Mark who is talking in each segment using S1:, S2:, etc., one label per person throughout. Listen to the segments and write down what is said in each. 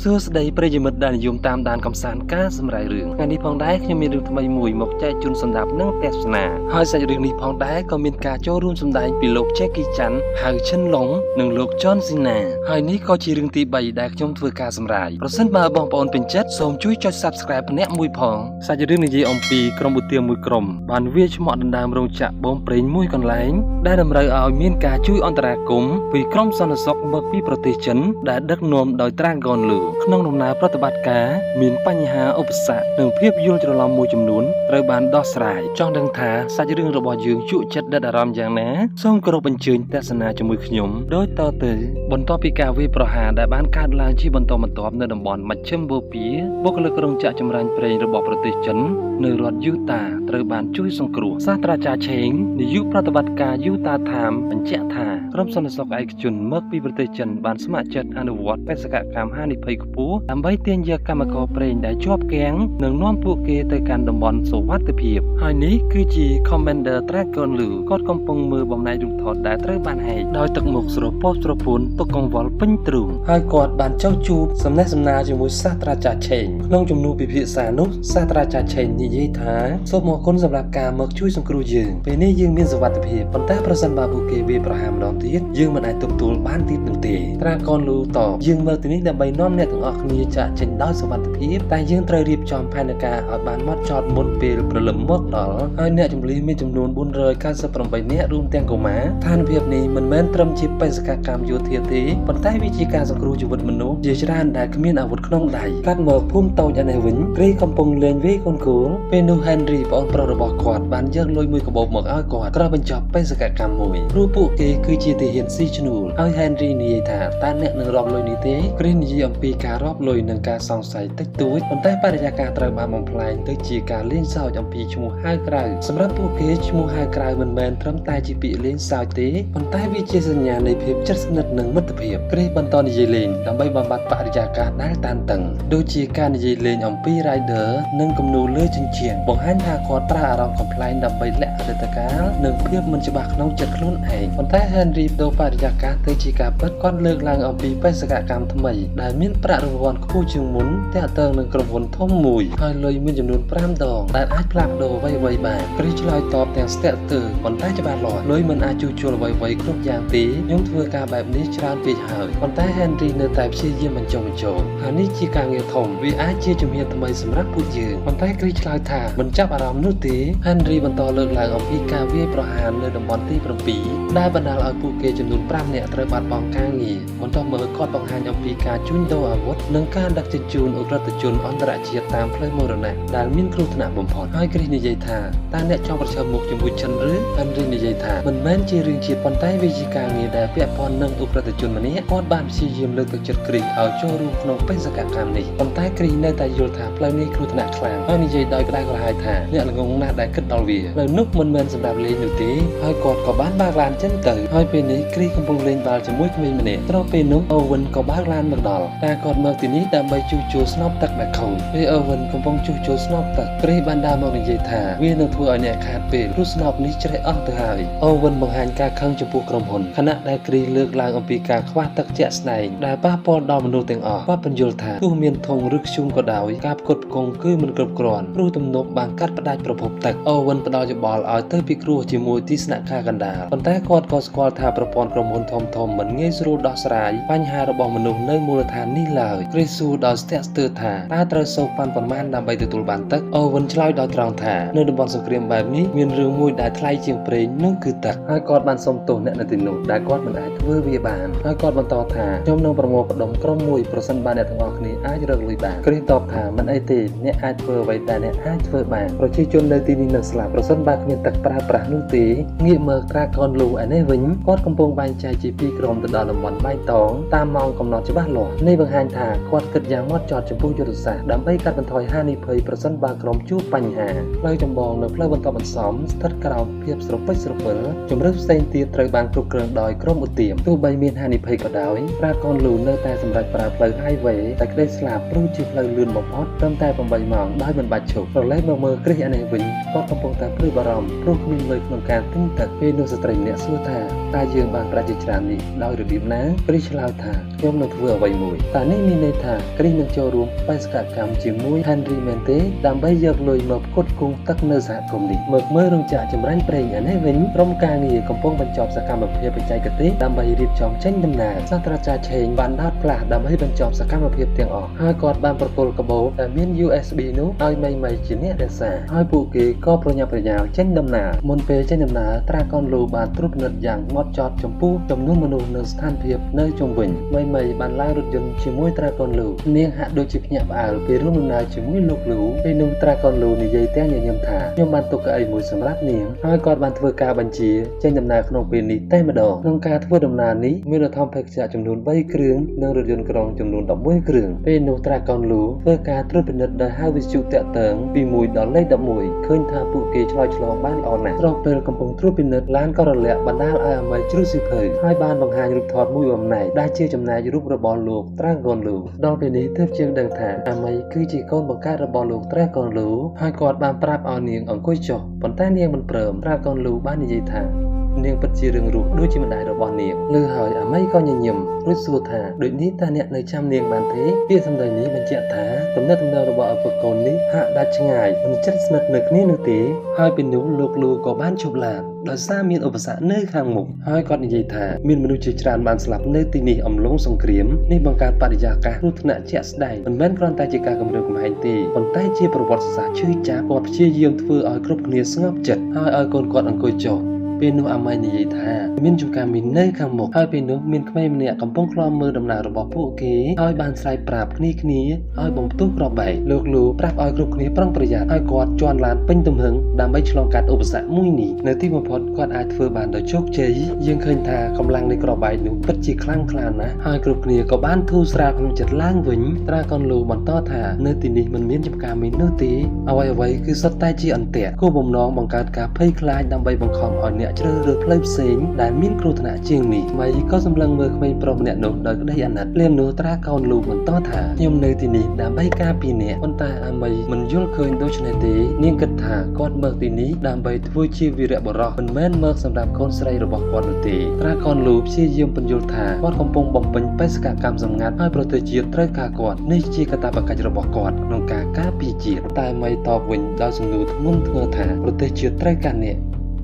S1: សួស្តីប្រិយមិត្តដែលនិយមតាមដានកំសាន្តការសម្រាយរឿងថ្ងៃនេះផងដែរខ្ញុំមានរឿងថ្មីមួយមកចែកជូនសម្រាប់និងទស្សនាហើយសាច់រឿងនេះផងដែរក៏មានការចូលរួមសម្ដែងពីលោក Jackie Chan ហៅឈិនឡុងនិងលោក John Cena ហើយនេះក៏ជារឿងទី3ដែលខ្ញុំធ្វើការសម្រាយប្រសិនបើបងប្អូនពេញចិត្តសូមជួយចុច Subscribe ម្នាក់មួយផងសាច់រឿងនិយាយអំពីក្រុមឧទាមមួយក្រុមបានវាឆ្មក់ដណ្ដើមរោងចក្របូមប្រេងមួយកន្លែងដែលតម្រូវឲ្យមានការជួយអន្តរាគមន៍ពីក្រុមសន្តិសុខមកពីប្រទេសចិនដែលដឹកនាំដោយ Dragon Lu ក្នុងដំណើរប្រតិបត្តិការមានបញ្ហាឧបសគ្គនិងភាពយល់ច្រឡំមួយចំនួនត្រូវបានដោះស្រាយចង់ដឹងថាសាច់រឿងរបស់យើងជក់ចិត្តដិតអារម្មណ៍យ៉ាងណាសូមគោរពអញ្ជើញទស្សនាជាមួយខ្ញុំដូចតទៅបន្ទាប់ពីការវាយប្រហារដែលបានកើតឡើងជាបន្តបន្ទាប់នៅតំបន់មជ្ឈិមបូព៌ាបុគ្គលិករោងចក្រចម្រាញ់ប្រេងរបស់ប្រទេសចិននៅរដ្ឋយូតាត្រូវបានជួយសង្គ្រោះសាស្ត្រាចារ្យឆេងនាយកប្រតិបត្តិការយូតាថាមបញ្ជាក់ថាក្រុមសន្តិសុខឯកជនមកពីប្រទេសចិនបានស្ម័គ្រចិត្តអនុវត្តបេសកកម្មហានិភ័យខ្ពស់ដើម្បីទាញយកកម្មករប្រេងដែលជាប់គាំងនិងនាំពួកគេទៅកាន់តំបន់សុវត្ថិភាពហើយនេះគឺជា Commander Dragon Lu គាត់កំពុងមើលបំណែករូបថតដែលត្រូវបានហែកដោយទឹកមុខស្រពោស្រពួនទុកកង្វល់ពេញទ្រូងហើយគាត់បានចុះជួបសំណេះសំណាលជាមួយសាស្ត្រាចារ្យឆេងក្នុងជំនួបពិភាក្សានោះសាស្ត្រាចារ្យឆេងនិយាយថាសូមអរគុណសម្រាប់ការមកជួយសង្គ្រោះយើងពេលនេះយើងមានសុវត្ថិភាពប៉ុន្តែប្រសិនបើពួកគេវាយប្រហារម្ដងទៀតយើងមិនអាចទប់ទល់បានទៀតនោះទេ Dragon Lu តបយើងមកទីនេះដើម្បីនាំអ្នកទាំងអស់គ្នាចាកចេញដោយសុវត្ថិភាពតែយើងត្រូវរៀបចំផែនការឲ្យបានម៉ត់ចត់មុនពេលព្រលឹមមកដល់ហើយអ្នកជំនះមានចំនួន498នាក់រួមទាំងកុមារស្ថានភាពនេះមិនមែនត្រឹមជាបេសកកម្មយោធាទេប៉ុន្តែវាជាការសង្គ្រោះជីវិតមនុស្សជាច្រើនដែលគ្មានអាវុធក្នុងដៃកាត់មកភូមិតូចឯនេះវិញគ្រីកំពុងលេងវាយកូនគោលពេលនោះ Henry ប្អូនប្រុសរបស់គាត់បានយកលុយមួយកាបូបមកឲ្យគាត់ក្រោយបញ្ចប់បេសកកម្មមួយព្រោះពួកគេគឺជាទាហានស៊ីឈ្នួលហើយ Henry និយាយថាតើអ្នកនឹងរាប់លុយនេះទេគ្រីនិយាយអំពីការរាប់លុយនិងការសង្ស័យតិចតួចប៉ុន្តែបរិយាកាសត្រូវបានបំផ្លាញទៅជាការលេងសើចអំពីឈ្មោះហៅក្រៅសម្រាប់ពួកគេឈ្មោះហៅក្រៅមិនមែនត្រឹមតែជាពាក្យលេងសើចទេប៉ុន្តែវាជាសញ្ញានៃភាពជិតស្និទ្ធនិងមិត្តភាពគ្រីបន្តនិយាយលេងដើម្បីបំបត្តិបរិយាកាសដែលតានតឹងដូចជាការនិយាយលេងអំពី Rider និងគំនូរលើជញ្ជាំងបង្ហាញថាគាត់ប្រើអារម្មណ៍កំប្លែងដើម្បីលាក់អតីតកាលនិងភាពមិនច្បាស់ក្នុងចិត្តខ្លួនឯងប៉ុន្តែ Henry បដូរបរិយាកាសទៅជាការពិតគាត់លើកឡើងអំពីបេសកកម្មថ្មីដែលមានប្រាក់រង្វាន់ខ្ពស់ជាងមុនទាក់ទងនឹងក្រុមហ៊ុនធំមួយហើយលុយមានចំនួន5ដងដែលអាចផ្លាស់ប្ដូរអ្វីៗបានគ្រីឆ្លើយតបទាំងស្ទាក់ស្ទើរប៉ុន្តែច្បាស់លាស់លុយមិនអាចជួសជុលអ្វីៗគ្រប់យ៉ាងទេខ្ញុំធ្វើការបែបនេះច្រើនពេកហើយប៉ុន្តែ Henry នៅតែព្យាយាមបញ្ចុះបញ្ចូលហើយនេះជាការងារធំវាអាចជាជំហានថ្មីសម្រាប់ពួកយើងប៉ុន្តែគ្រីឆ្លើយថាមិនចាប់អារម្មណ៍នោះទេ Henry បន្តលើកឡើងអំពីការវាយប្រហារនៅតំបន់ទី7ដែលបណ្ដាលឲ្យពួកគេចំនួន5នាក់ត្រូវបាត់បង់ការងារបន្ទាប់មកគាត់បង្ហាញអំពីការជួញដូរអាវុធនិងការដឹកជញ្ជូនឧក្រិដ្ឋជនអន្តរជាតិតាមផ្លូវមរណៈដែលមានគ្រោះថ្នាក់បំផុតហើយគ្រីនិយាយថាតើអ្នកចង់ប្រឈមមុខជាមួយចិនឬ Henry និយាយថាមិនមែនជារឿងជាតិប៉ុន្តែវាជាការងារដែលពាក់ព័ន្ធនឹងឧក្រិដ្ឋជនម្នាក់គាត់បានព្យាយាមលើកទឹកចិត្តគ្រីឲ្យចូលរួមក្នុងបេសកកម្មនេះប៉ុន្តែគ្រីនៅតែយល់ថាផ្លូវនេះគ្រោះថ្នាក់ខ្លាំងហើយនិយាយដោយក្តៅក្រហាយថាអ្នកល្ងងណាស់ដែលគិតដល់វាផ្លូវនោះមិនមែនសម្រាប់លេងនោះទេហើយគាត់ក៏បានបើកឡានចេញទៅហើយពេលនេះគ្រីកំពុងលេងបាល់ជាមួយក្មេងម្នាក់ត្រង់ពេលនោះ Owen ក៏បើកឡានមកដល់តែគាត់មកទីនេះដើម្បីជួសជុលស្នប់ទឹកដែលខូចពេល Owen កំពុងជួសជុលស្នប់ទឹកគ្រីបានដើរមកនិយាយថាវានឹងធ្វើឲ្យអ្នកខាតពេលព្រោះស្នប់នេះជ្រេះអស់ទៅហើយ Owen បង្ហាញការខឹងចំពោះក្រុមហ៊ុនខណៈដែលគ្រីលើកឡើងអំពីការខ្វះទឹកជាក់ស្ដែងដែលប៉ះពាល់ដល់មនុស្សទាំងអស់គាត់បញ្យល់ថាទោះមានធុងឬធ្យូងក៏ដោយការផ្គត់ផ្គង់គឺមិនគ្រប់គ្រាន់ព្រោះទំនប់បានកាត់ផ្ដាច់ប្រភពទឹក Owen ផ្ដល់យោបល់ឲ្យទៅពិគ្រោះជាមួយទីស្នាក់ការកណ្ដាលប៉ុន្តែគាត់ក៏ស្គាល់ថាប្រព័ន្ធក្រុមហ៊ុនធំៗមិនងាយស្រួលដោះស្រាយបញ្ហារបស់មនុស្សនៅមូលដ្ឋាននេះឡើយគ្រីសួរដល់ស្ទាក់ស្ទើរថាតើត្រូវសោកប៉ាន់ប៉ុន្មានដើម្បីទទួលបានទឹក Owen ឆ្លើយដោយត្រង់ថានៅតំបន់សង្គ្រាមបែបនេះមានរឿងមួយដែលថ្លៃជាងប្រេងនោះគឺទឹកហើយគាត់បានសុំទោសអ្នកនៅទីនោះដែលគាត់មិនអាចធ្វើវាបានហើយគាត់បន្តថាខ្ញុំនឹងប្រមូលផ្ដុំក្រុមមួយប្រសិនបើអ្នកទាំងអស់គ្នាអាចរកលុយបានគ្រីសតបថាមិនអីទេអ្នកអាចធ្វើអ្វីដែលអ្នកអាចធ្វើបានប្រជាជននៅទីនេះនឹងស្លាប់ប្រសិនបើគ្មានទឹកប្រើប្រាស់នោះទេងាកមើល Dragon Lu ឯនេះវិញគាត់កំពុងបែងចែកជាពីរក្រុមទៅដល់តំបន់បៃតងតាមម៉ោងកំណត់ច្បាស់លាស់នេះបង្ហាញថាគាត់គិតយ៉ាងម៉ត់ចត់ចំពោះយុទ្ធសាស្ត្រដើម្បីកាត់បន្ថយហានិភ័យប្រសិនបើក្រុមជួបបញ្ហាផ្លូវចម្បងនៅផ្លូវបន្តបន្សំស្ថិតក្រោមភាពស្រពេចស្រពិលជំរឿនផ្សេងទៀតត្រូវបានគ្រប់គ្រងដោយក្រុមឧទាមទោះបីមានហានិភ័យក៏ដោយ Dragon Lu នៅតែសម្រេចប្រើផ្លូវ highway តែក្តីស្លាប់ព្រោះជាផ្លូវលឿនបំផុតត្រឹមតែ8ម៉ោងដោយមិនបាច់ឈប់ប្រឡែកមកមើលគ្រីសឯនេះវិញគាត់កំពុងតែព្រួយបារម្ភ ព្រោះគ្មានលុយក្នុងការទិញទឹកពេលនោះស្ត្រីម្នាក់សួរថាតើយើងបានប្រាក់ជាច្រើននេះដោយរបៀបណាគ្រីស្ឆ្លើយថាខ្ញុំនឹងធ្វើអ្វីមួយតើនេះមានន័យថាគ្រីស្នឹងចូលរួមបេសកកម្មជាមួយ Henry មែនទេដើម្បីយកលុយមកផ្គត់ផ្គង់ទឹកនៅសហគមន៍នេះមើលរោងចក្រចម្រាញ់ប្រេងអានេះវិញក្រុមការងារកំពុងបញ្ចប់សកម្មភាពបច្ចេកទេសដើម្បីរៀបចំចេញដំណើរសាស្ត្រាចារ្យឆេងបានដោតផ្លាស់ដើម្បីបញ្ចប់សកម្មភាពទាំងអស់ហើយគាត់បានប្រគល់កាបូបដែលមាន USB នោះឲ្យមីជាអ្នករក្សាហើយពួកគេក៏ប្រញាប់ប្រញាល់ចេញដំណើរមុនពេលចេញដំណើរត្រាកនលូបានត្រួតពិនិត្យយ៉ាងហ្មត់ចត់ចំពោះចំនួនមនុស្សនៅស្ថានភាពនៅជុំវិញមីបានឡើងរថយន្តជាមួយត្រាកនលូនាងហាក់ដូចជាភ្ញាក់ផ្អើលពេលរួមដំណើរជាមួយលោកលូពេលនោះត្រាកនលូនិយាយទាំងញញឹមថាខ្ញុំបានទុកកៅអីមួយសម្រាប់នាងហើយគាត់បានធ្វើការបញ្ជាចេញដំណើរក្នុងពេលនេះតែម្ដងក្នុងការធ្វើដំណើរនេះមានរដ្ឋាភិបាលចំនួន3គ្រឿងនិងរថយន្តក្រុងចំនួន11គ្រឿងពេលនោះត្រាកនលូធ្វើការត្រួតពិនិត្យដោយហៅវិទ្យុតាក់ទងពី1ដល់លេខ11ឃើញថាពួកគេឆ្លើយឆ្លងបានល្អណាស់ស្របពេលកំពុងត្រួតពិនិត្យឡានក៏រលាក់បណ្ដាលឲ្យអាមីជ្រុះស៊ីភៅហើយបានបង្ហាញរូបថតមួយបំណែកដែលជាចំណែករូបរបស់លោកត្រាកនលូដល់ពេលនេះទើបជាងដឹងថាអាមីគឺជាកូនបង្កើតរបស់លោកត្រាកនលូហើយគាត់បានប្រាប់ឲ្យនាងអង្គុយចុះប៉ុន្តែនាងមិនព្រមត្រាកនលូបាននិយាយថានាងពិតជារឿងរស់ដូចជាម្ដាយរបស់នាងលើហើយអាមីក៏ញញឹមរួចសួរថាដូចនេះតើអ្នកនៅចាំនាងបានទេពាក្យសម្ដីនេះបញ្ជាក់ថាទំនាក់ទំនងរបស់ឪពុកកូននេះហាក់ដាច់ឆ្ងាយមិនជិតស្និទ្ធនៅគ្នានោះទេហើយពេលនោះលោកលូក៏បានជប់ឡានដោយសារមានឧបសគ្គនៅខាងមុខហើយគាត់និយាយថាមានមនុស្សជាច្រើនបានស្លាប់នៅទីនេះអំឡុងសង្គ្រាមនេះបង្កើតបរិយាកាសគ្រោះថ្នាក់ជាក់ស្ដែងមិនមែនគ្រាន់តែជាការគំរាមកំហែងទេប៉ុន្តែជាប្រវត្តិសាស្ត្រឈឺចាប់គាត់ព្យាយាមធ្វើឲ្យគ្រប់គ្នាស្ងប់ចិត្តហើយឲ្យកូនគាត់អង្គុយចុះពេលនោះអាម៉ៃនិយាយថាមានចំការមីននៅខាងមុខហើយពេលនោះមានក្មេងម្នាក់កំពុងឃ្លាំមើលដំណើររបស់ពួកគេហើយបានស្រែកប្រាប់គ្នាឲ្យបំផ្ទុះក្របបែកលោកលូប្រាប់ឲ្យគ្រប់គ្នាប្រុងប្រយ័ត្នឲ្យគាត់ជន់ឡានពេញទំហឹងដើម្បីឆ្លងកាត់ឧបសគ្គមួយនេះនៅទីបំផុតគាត់អាចធ្វើបានដោយជោគជ័យយើងឃើញថាកម្លាំងនៃក្របបែកនោះពិតជាខ្លាំងក្លាណាស់ហើយគ្រប់គ្នាក៏បានធូរស្រាលក្នុងចិត្តឡើងវិញត្រាកនលូបន្តថានៅទីនេះមិនមានចំការមីននោះទេអ្វីគឺសុទ្ធតែជាអន្ទាក់គោលបំណងបង្កើតការភ័យខ្លាចដើម្បីបង្ខំឲ្យអ្នកជ្រើសរើសផ្លូវផ្សេងដែលមានគ្រោះថ្នាក់ជាងនេះមីក៏សម្លឹងមើលក្មេងប្រុសម្នាក់នោះដោយក្តីអាណិតភ្លាមនោះត្រាកោនលូបន្តថាខ្ញុំនៅទីនេះដើម្បីការពារអ្នកប៉ុន្តែអាមីមិនយល់ឃើញដូច្នេះទេនាងគិតថាគាត់មកទីនេះដើម្បីធ្វើជាវីរបុរសមិនមែនមកសម្រាប់កូនស្រីរបស់គាត់នោះទេត្រាកោនលូព្យាយាមបញ្យល់ថាគាត់កំពុងបំពេញបេសកកម្មសម្ងាត់ឲ្យប្រទេសជាតិត្រូវការគាត់នេះជាកាតព្វកិច្ចរបស់គាត់ក្នុងការការពារជាតិតែមីតបវិញដោយសំណួរធ្ងន់ធ្ងរថាប្រទេសជាតិត្រូវការអ្នក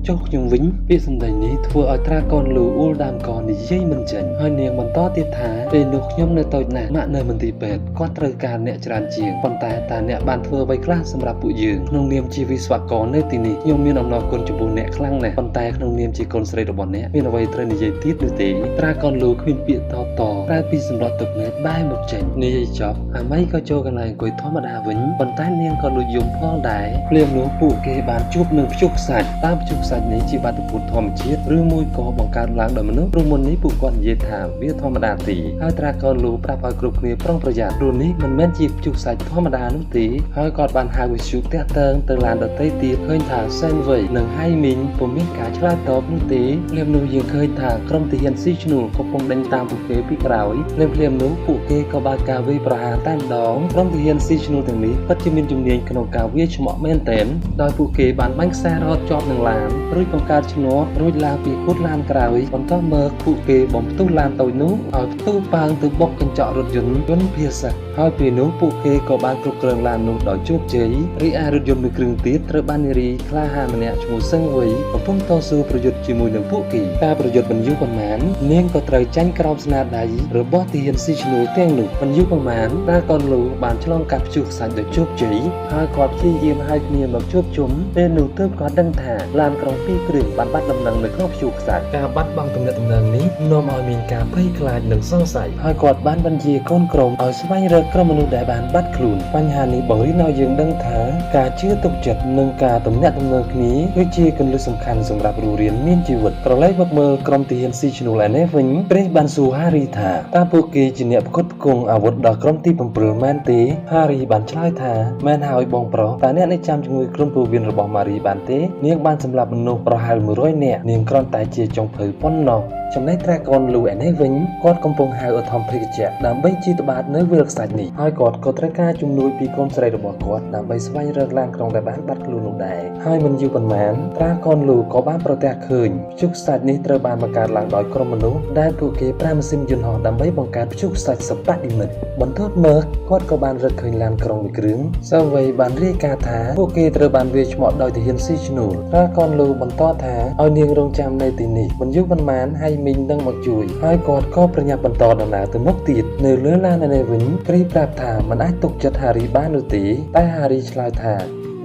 S1: ចុះខ្ញុំវិញពាក្យសម្ដីនេះធ្វើឲ្យត្រាកនលូអ៊ូលដើមកនិយាយមិនចេញហើយនាងបន្តទៀតថាពេលនោះខ្ញុំនៅតូចណាស់ម៉ាក់នៅមន្ទីរពេទ្យគាត់ត្រូវការអ្នកច្រើនជាងប៉ុន្តែតើអ្នកបានធ្វើអ្វីខ្លះសម្រាប់ពួកយើងក្នុងនាមជាវិស្វករនៅទីនេះខ្ញុំមានអំណរគុណចំពោះអ្នកខ្លាំងណាស់ប៉ុន្តែក្នុងនាមជាកូនស្រីរបស់អ្នកមានអ្វីត្រូវនិយាយទៀតនោះទេត្រាកនលូគ្មានពាក្យតបក្រៅពីសម្រត់ទឹកភ្នែកបែរមកចេញនិយាយចប់អាម៉ៃក៏ចូលកន្លែងអង្គុយធម្មតាវិញប៉ុន្តែនាងក៏លួចយំផងដែរភ្លាមនោះពួកគេបានជួបនឹងព្យុះខ្សាច់តាមព្យុះខ្សាច់នេះជាបាតុភូតធម្មជាតិឬមួយក៏បង្កើតឡើងដោយមនុស្សព្រោះមុននេះពួកគាត់និយាយថាវាធម្មតាទេហើយត្រាកនលូប្រាប់ឲ្យគ្រប់គ្នាប្រុងប្រយ័ត្នព្រោះនេះមិនមែនជាព្យុះខ្សាច់ធម្មតានោះទេហើយគាត់បានហៅវិទ្យុតាក់ទងទៅឡានដទៃទៀតឃើញថាសែនវៃនិងហៃមីងពុំមានការឆ្លើយតបនោះទេភ្លាមនោះយើងឃើញថាក្រុមទាហានស៊ីឈ្នួលកំពុងដេញតាមពួកគេពីក្រោយភ្លាមនោះពួកគេក៏បើកការវាយប្រហារតែម្ដងក្រុមទាហានស៊ីឈ្នួលទាំងនេះពិតជាមានជំនាញក្នុងការវាយឆ្មក់មែនទែនដោយពួកគេបានបាញ់ខ្សែរហូតជាប់នឹងឡានរួចបង្កើតឈ្នាត់រួចឡើងពីគូតឡានក្រោយបន្តមកពួកគេបំផ្ទុះឡានតូចនោះឲ្យផ្ទុះប៉ាងទៅបុកកញ្ចក់រថយន្តភាសាហើយពេលនោះពួកគេក៏បានគ្រប់គ្រងឡាននោះដោយជោគជ័យរីឯរថយន្តមួយគ្រឿងទៀតត្រូវបាននារីក្លាហានម្នាក់ឈ្មោះសឹងវៃកំពុងតស៊ូប្រយុទ្ធជាមួយនឹងពួកគេការប្រយុទ្ធមិនយូរប៉ុន្មាននាងក៏ត្រូវចាញ់ក្រោមស្នាដៃរបស់ទាហានស៊ីឈ្នួលទាំងនោះមិនយូរប៉ុន្មានតាកនលូបានឆ្លងកាត់ព្យុះខ្សាច់ដោយជោគជ័យហើយគាត់ព្យាយាមហៅគ្នាមកជួបជុំពេលនោះទើបគាត់ដឹងថាឡានក្រុងពីរគ្រឿងបានបាត់ដំណឹងនៅក្នុងព្យុះខ្សាច់ការបាត់បង់ទំនាក់ទំនងនេះនាំឲ្យមានការភ័យខ្លាចនិងសង្ស័យហើយគាត់បានបញ្ជាកូនក្រុមឲ្យស្វែងរកក្រុមមនុស្សដែលបានបាត់ខ្លួនបញ្ហានេះបង្រៀនឲ្យយើងដឹងថាការជឿទុកចិត្តនិងការទំនាក់ទំនងគ្នាគឺជាគន្លឹះសំខាន់សម្រាប់រស់រានមានជីវិតក្រឡេកមកមើលក្រុមទាហានស៊ីឈ្នួលឯនេះវិញព្រះបានសួរហារីថាតើពួកគេជាអ្នកផ្គត់ផ្គង់អាវុធដល់ក្រុមទី7មែនទេហារីបានឆ្លើយថាមែនហើយបងប្រុសតើអ្នកនៅចាំជំងឺគ្រុនពោះវៀនរបស់ម៉ារីបានទេនាងបានសម្លាប់មនុស្សប្រហែល100នាក់នាងគ្រាន់តែជាចុងភៅប៉ុណ្ណោះ ចំណែកត្រាកនលូឯនេះវិញគាត់កំពុងហៅឧត្តមភេកជ្ជៈដើម្បីជីតបាតនៅវាលខ្សាច់នេះហើយគាត់ក៏ត្រូវការជំនួយពីកូនស្រីរបស់គាត់ដើម្បីស្វែងរកឡានក្រុងដែលបានបាត់ខ្លួននោះដែរហើយមិនយូរប៉ុន្មានត្រាកនលូក៏បានប្រទះឃើញព្យុះខ្សាច់នេះត្រូវបានបង្កើតឡើងដោយក្រុមមនុស្សដែលពួកគេប្រើម៉ាស៊ីនយន្តហោះដើម្បីបង្កើតព្យុះខ្សាច់សិប្បនិមិត្តបន្ទាប់មកគាត់ក៏បានរកឃើញឡានក្រុងមួយគ្រឿងសវ័យបានរាយការណ៍ថាពួកគេត្រូវបានវាយឆ្មក់ដោយទាហានស៊ីឈ្នួលត្រាកនលូបន្តថាឲ្យនាងរងចាំនៅទីនេះមិនយូរប៉ុន្មានហើយមីងនឹងមកជួយហើយគាត់ក៏ប្រញាប់បន្តដំណើរទៅមុខទៀតនៅលើឡាននេះវិញគ្រីប្រាប់ថាមិនអាចទុកចិត្តហារីបាននោះទេតែហារីឆ្លើយថា